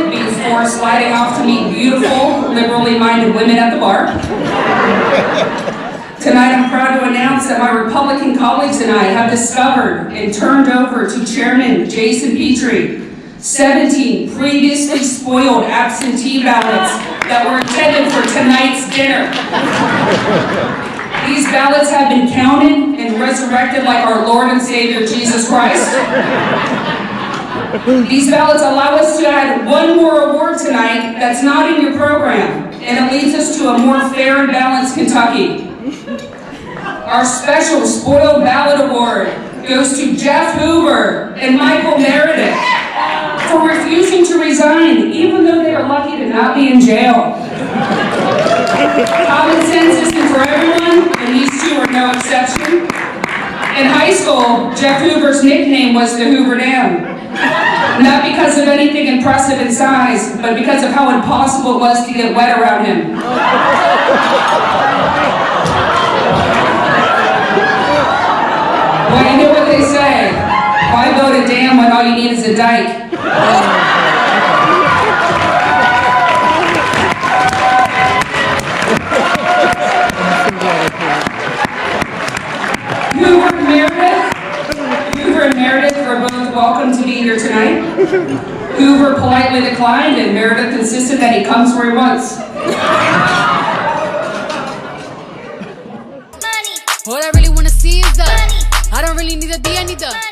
before sliding off to meet beautiful, liberally minded women at the bar. Tonight I'm proud to announce that my Republican colleagues and I have discovered and turned over to Chairman Jason Petrie 17 previously spoiled absentee ballots that were intended for tonight's dinner. These ballots have been counted and resurrected like our Lord and Savior Jesus Christ. These ballots allow us to add one more award tonight that's not in your program, and it leads us to a more fair and balanced Kentucky. Our special Spoiled Ballot Award goes to Jeff Hoover and Michael Meredith for refusing to resign, even though they are lucky to not be in jail. Common sense isn't for everyone, and these two are no exception. In high school, Jeff Hoover's nickname was the Hoover Dam. Not because of anything impressive in size, but because of how impossible it was to get wet around him. Well, you know what they say. Why build a dam when all you need is a dike? Hoover and Meredith are both welcome to be here tonight. Hoover politely declined, and Meredith insisted that he comes where he wants. All I really wanna see is the money. I don't really need a D, I need the money.